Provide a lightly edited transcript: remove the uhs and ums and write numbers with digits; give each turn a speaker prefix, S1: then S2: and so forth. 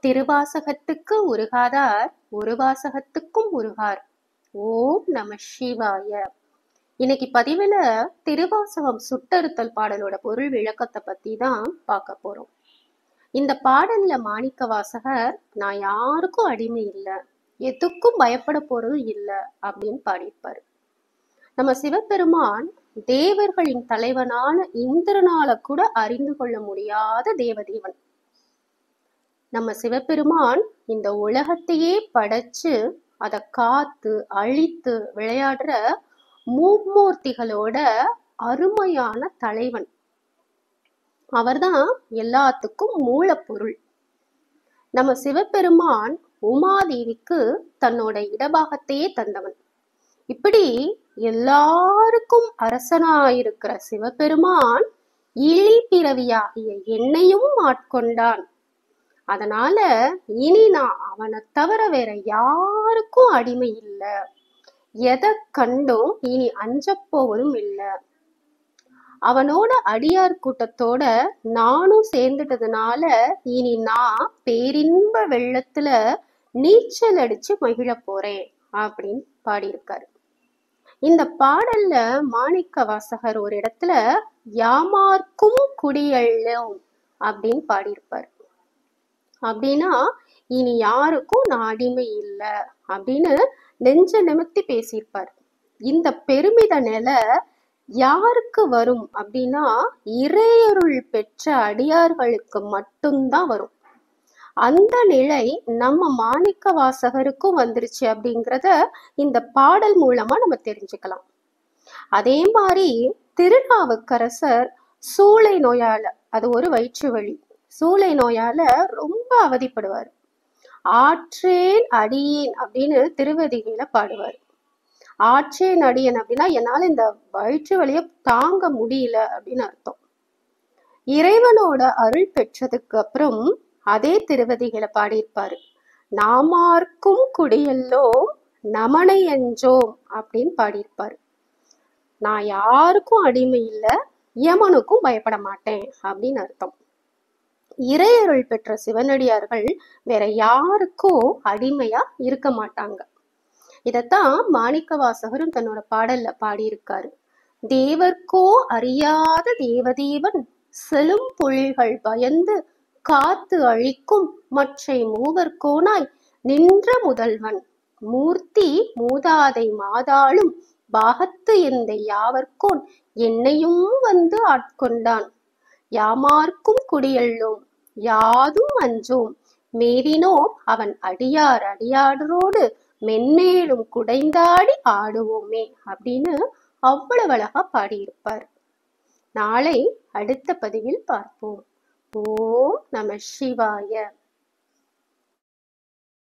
S1: திருவாசகத்துக்கு உருகாதார் ஒரு வாசகத்துக்கும் உருகார். ஓம் நம சிவாய. இன்னைக்கு பதிவுல திருவாசகம் சுட்டறுத்தல் பாடலோட பொருள் விளக்கத்தை பத்தி தான் பார்க்க போறோம். இந்த பாடல்ல மாணிக்க வாசகர் நான் யாருக்கும் அடிமை இல்லை, எதுக்கும் பயப்பட போறதும் இல்லை அப்படின்னு பாடியிருப்பாரு. நம்ம சிவபெருமான் தேவர்களின் தலைவனான இந்திரனால கூட அறிந்து கொள்ள முடியாத தேவதேவன். நம்ம சிவபெருமான் இந்த உலகத்தையே படைச்சு அதை காத்து அழித்து விளையாடுற மும்மூர்த்திகளோட அருமையான தலைவன். அவர்தான் எல்லாத்துக்கும் மூலப்பொருள். நம்ம சிவபெருமான் உமாதேவிக்கு தன்னோட இடபாகத்தையே தந்தவன். இப்படி எல்லாருக்கும் அரசனாயிருக்கிற சிவபெருமான் இழி பிறவியாகிய என்னையும் ஆட்கொண்டான். அதனால இனி நான் அவனை தவிர வேற யாருக்கும் அடிமை இல்லை, எதை கண்டும் இனி அஞ்சப்போவதும் இல்லை. அவனோட அடியார் கூட்டத்தோட நானும் சேர்ந்துட்டதுனால இனி நான் பேரின்ப வெள்ளத்துல நீச்சல் அடிச்சு மகிழ போறேன் அப்படின்னு பாடியிருக்காரு. இந்த பாடல்ல மாணிக்க வாசகர் ஒரு இடத்துல யாமார்க்கும் குடியெழும் அப்படின்னு பாடியிருப்பார். அப்படின்னா இனி யாருக்கும் நான் அடிமை இல்லை அப்படின்னு நெஞ்ச நிமித்தி பேசியிருப்பார். இந்த பெருமித நிலை யாருக்கு வரும் அப்படின்னா இறையருள் பெற்ற அடியார்களுக்கு மட்டும்தான் வரும். அந்த நிலை நம்ம மாணிக்க வாசகருக்கும் வந்துருச்சு அப்படிங்கிறத இந்த பாடல் மூலமா நம்ம தெரிஞ்சுக்கலாம். அதே மாதிரி திருநாவுக்கரசர் சூளை நோயால, அது ஒரு வயிற்று வலி, சூளை நோயால ரொம்ப அவதிப்படுவார். ஆற்றேன் அடியேன் அப்படின்னு திருவதிகையில பாடுவார். ஆற்றேன் அடியேன் அப்படின்னா என்னால இந்த வயிற்று வலியை தாங்க முடியல அப்படின்னு அர்த்தம். இறைவனோட அருள் பெற்றதுக்கு அப்புறம் அதே திருவதிகளை பாடியிருப்பாரு. நாமார்க்கும் குடியெல்லோம் நமனை என்றோம் அப்படின்னு பாடியிருப்பாரு. நான் யாருக்கும் அடிமை இல்லை, யமனுக்கும் பயப்பட மாட்டேன் அப்படின்னு அர்த்தம். இறையருள் பெற்ற சிவனடியார்கள் வேற யாருக்கும் அடிமையா இருக்க மாட்டாங்க. இதத்தான் மாணிக்க வாசகரும் தன்னோட பாடல்ல பாடியிருக்காரு. தேவர்க்கோ அறியாத தேவதேவன் செலும் பொழில்கள் பயந்து காத்து அழிக்கும் மற்றை மூவர்கோனாய் நின்ற முதல்வன் மூர்த்தி மூதாதை மாதாளும் பாகத்து எந்த யாவர்கோன் என்னையும் வந்து ஆட்கொண்டான். யாமார்க்கும் குடியெல்லோம் யாதும் அஞ்சோம் மேவினோம் அவன் அடியார் அடியாரோடு மென்மேலும் குடைந்தாடி ஆடுவோமே அப்படின்னு அவ்வளவு அழகா பாடியிருப்பார். நாளை அடுத்த பதிவில் பார்ப்போம். ஓம் நம சிவாய.